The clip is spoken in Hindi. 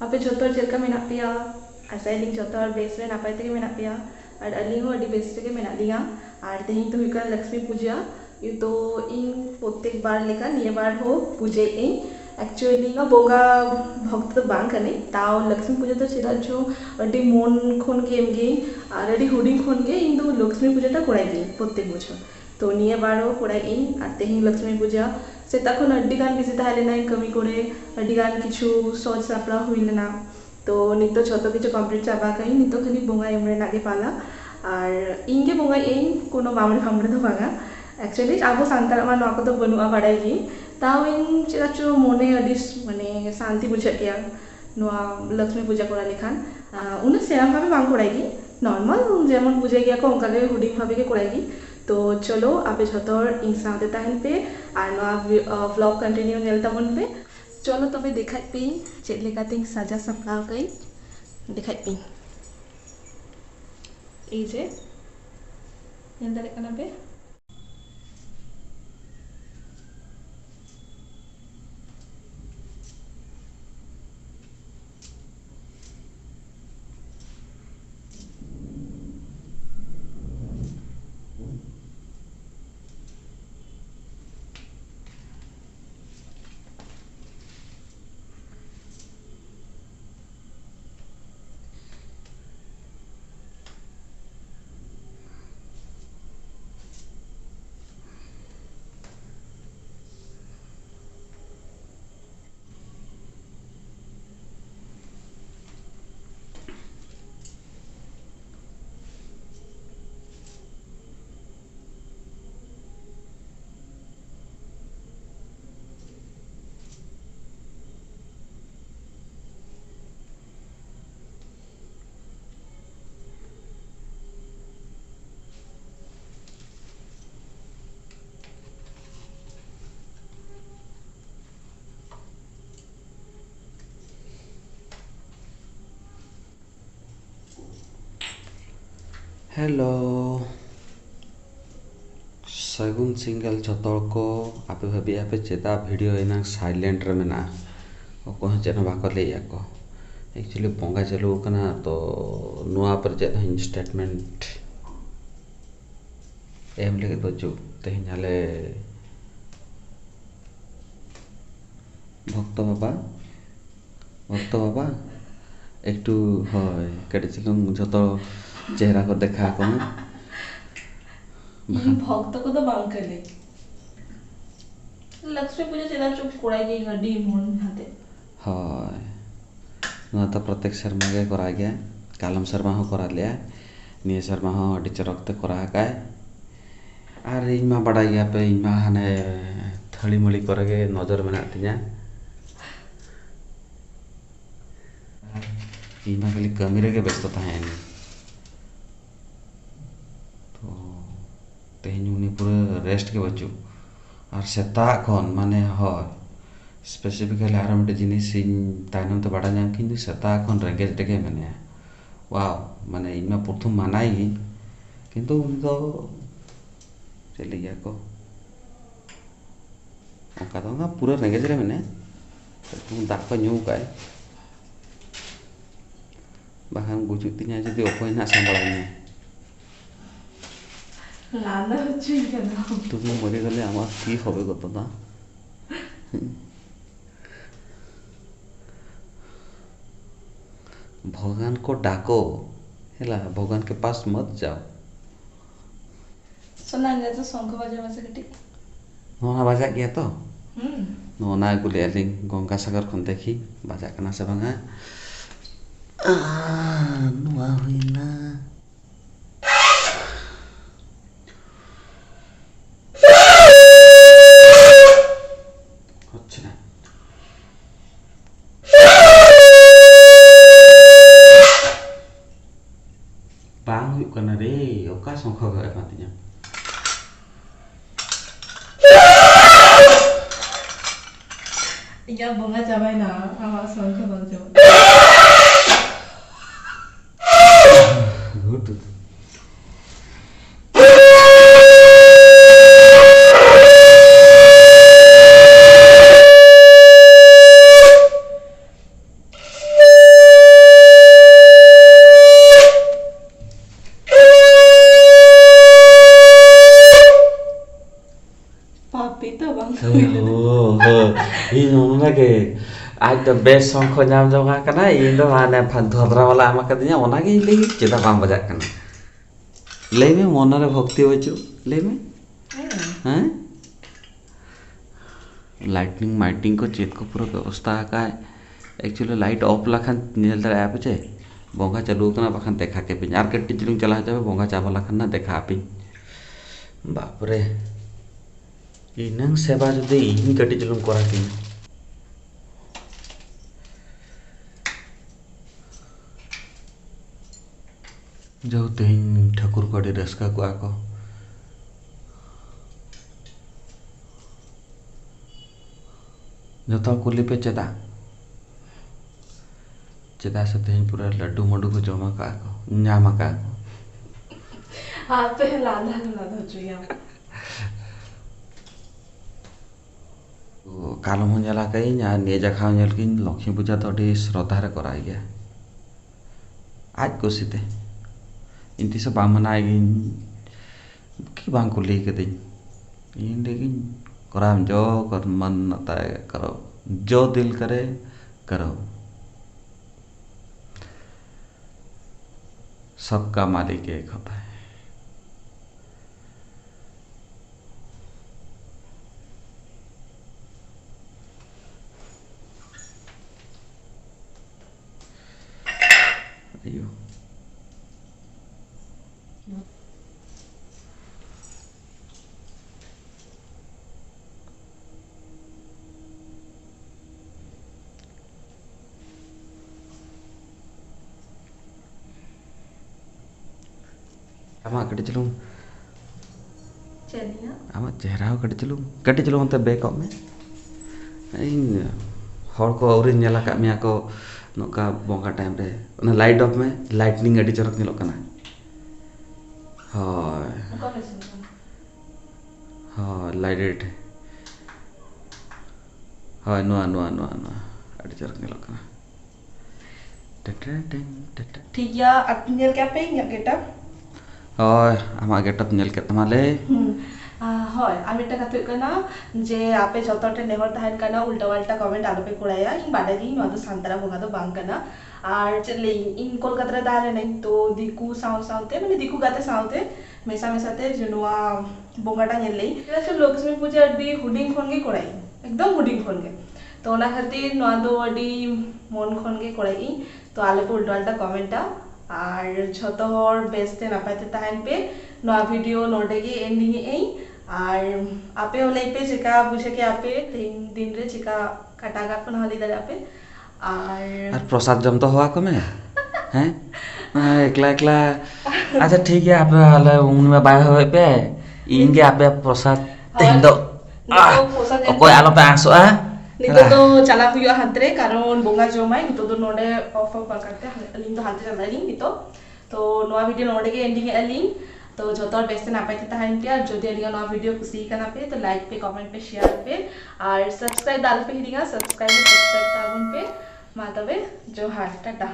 आपे जोतर चलका मेना पिया आसाइलिंग जोतर बेस रे नापाय तेगे मेना पिया और अली हो अडी बेस तेगे मेना लिया और तेहिं तो हुइका लक्ष्मी पूजा तो इन प्रत्येक बार लेका निया बार हो पूजे इन एक्चुअली ना बोगा भक्त तो बांग कने ताओ लक्ष्मी पूजा तो चेदा जो अडी मोन खोन के एमगे और अडी हुडिंग खोन के इन तो लक्ष्मी पूजा ता कोड़ाई गे प्रत्येक बछर तो निया बार हो कोड़ाई इन और तेहिं लक्ष्मी पूजा से तखन अड्डी गान बिजी ताहेलेना कमी कोड़े अड्डी गान किछु सज सापड़ा हुइलेना तो नितो छोटो किछु कंप्लीट चाबा कहीं नितो खाली बोंगा एमरे नागे पाला और इंगे बोंगा इन कोनो बामरे फामरे तो बांगा एक्चुअली आबो सांतार मा नोआ को तो बनुआ बाड़ाई गी ताव इन चेदाचो मोने अडिस माने शांति बुझे गया नोआ लक्ष्मी पूजा कोड़ा लेखान उना सेराम भावे बांग कोड़ाई नॉर्मल जेमन बुझे गया को उनका हुडिंग भावे के कोड़ाई तो चलो आपे झोतर इन साथे ताहन पे और नोआ व्लॉग कंटिन्यू नेल तबन पे चलो तबे देखाय पे चेद लेकाते साजा सापड़ाव कई देखाय पे ए जे नेल दाड़े कना पे हेलो सगुन सिंगल जतोड़ को आपे भाभी आपे चेता वीडियो इना साइलेंट रे मेना को चेना बाको लेया को एक्चुअली पोंगा चलू कना तो नुआ पर चेत हिन स्टेटमेंट एम लेके बचू तेहिन हाले भक्त बाबा एकटू हय केटे चिलुंग जतो चेहरा को देखा को भक्त को तो बांग कले लक्ष्मी पूजा चेदा चुप कोड़ाई गई गड्डी मोन हाते हय नुआ तो प्रत्येक शर्मा के करा गया कालम शर्मा हो करा लिया निये शर्मा हो अडी चरक ते करा काय आर इमा बड़ा गया पे इमा हाने थली मली करगे नजर मेना तिया इमा खाली कमी रे के व्यस्त ताहेन तेहन उनी पूरा रेस्ट के बचू और सेता खन माने हय स्पेसिफिकली आर मटे जिनिस ताइनम तो बाड़ा जाम किंतु सेता खन रेंगेज टेके माने वाव माने इमा प्रथम मानाई किंतु उन तो चली गया को ओका तो ना पूरा रेंगेज रे माने तुम दाक को न्यू काय बाहान गुजुक तिnya जदि अखय ना सांभाळाने लाला হচ্ছে কেন তুমি মরে গেলে আমার কি হবে কত না भगवान को डाको हेला भगवान के पास मत जाओ सुना गया तो शंख बजा में से कटी नोना बाजा गया तो नोना गुले अलिंग गंगा सागर खन देखी बाजा कना से बंगा नुआ हुइना bang yuk kana re oka songkho ga matinya iya bunga cabai na awak shangkh bajo good ᱤᱧ ᱚᱱᱟᱜᱮ ᱟᱡ ᱫᱚ ᱵᱮᱥ ᱥᱚᱝ ᱠᱚ ᱧᱟᱢ ᱡᱚᱝᱟ ᱠᱟᱱᱟ, ᱤᱧ ᱫᱚ ᱦᱟᱱᱮ ᱫᱷᱚᱫᱨᱟ ᱵᱟᱞᱟ ᱮᱢ ᱠᱟᱫᱤᱧᱟ, ᱚᱱᱟᱜᱤᱧ ᱞᱟᱹᱭ ᱪᱮᱫᱟᱜ ᱵᱟᱝ ᱵᱟᱡᱟᱜ ᱠᱟᱱᱟ? ᱞᱟᱹᱭ ᱢᱮ ᱢᱚᱱᱮᱨᱮ ᱵᱷᱚᱠᱛᱤ ᱵᱟᱹᱪᱩᱜ, ᱞᱟᱹᱭ ᱢᱮ ᱦᱮᱸ लाइटिंग माइटिंग को चेत को पूरा व्यवस्था का actually light of Lakhan nail दाड़ा पे चे बोंगा चालू करना बखन देखा के पिन आर कट्टी चलूं चला जाबे बोंगा चाबा लखन ना देखा पिन बाप रे इनंग सेवा जदि इन कट्टी चलूं करा किन जो तेन ठाकुर को रस्का को आको जो कुली पे चेदा चेदा से तेन पूरा लड्डू मड्डू को जमा का को न्यामा का आप पे लादा लादा जुया कालम हो जाला कई या ने जखा नेल किन लक्ष्मी पूजा तो डी श्रद्धा रे कराई गया आज को सीते इंती से बाम मनाई गिन की बांग को ले के दिन इन लेकिन कराम जो कर मन आता है करो जो दिल करे करो सबका मालिक एक होता है अयो आमा कटी चलूं चलिया आमा चेहरा हो कटी चलूं अंत बेक में इन हर को और नेला का मिया को नोका बोंगा टाइम रे ओना लाइट ऑफ में लाइटनिंग अडी चरक नेलो कना हाय लाइट हाय नो अडी चरक नेलो कना ठीक या अतनेल क्या पे या गेटा हाय आमा गेटअप नेल के तमाले হয় আমি একটা কথা কইনা যে আপে যতটা নেহর তাহেন কানা উল্টা পাল্টা কমেন্ট আলো পে কোড়ায়া ইন বাডাগি নো তো সান্তরা বঙ্গা তো বাং কানা আর চলে ইন কলকাতা রে দালে নাই তো দিকু সাউতে মানে দিকু গাতে সাউতে মেসা মেসাতে জনুয়া বঙ্গাটা নেলেই এটা সে লক্ষ্মী পূজা আডি হুডিং খনগে কোড়াই একদম হুডিং খনগে তো ওনা খাতির নো দো আডি মন খনগে কোড়াই তো আলো পে উল্টা পাল্টা কমেন্টটা আর যত হর বেস্টে নাপাইতে তাহেন পে নো ভিডিও নোডেগে এন্ডিং এই আর আপে ওলাই पे चिका बुझे के आपे 3 दिन रे चिका कटागा पण हली दे आपे और प्रसाद जम तो हुआ को में हैं एकला एकला अच्छा ठीक है आप हले उनमें बाय होए पे इनके आपे प्रसाद तेन दो कोई आलो पे आसो आ नितो तो चला हुआ हातरे कारण बोंगा जमाई नितो तो नोडे ऑफ ऑफ करते अलिंग तो हाते चला लिंग नितो तो नोआ वीडियो नोडे के एंडिंग अलिंग तो जो तो बेस्ट नापाई थे ताहन पे जो दे लिया नवा वीडियो कुसी कना पे तो लाइक पे कमेंट पे शेयर पे और सब्सक्राइब दाल पे हिडिंगा सब्सक्राइब ताबुन पे मातबे जोहार टाटा।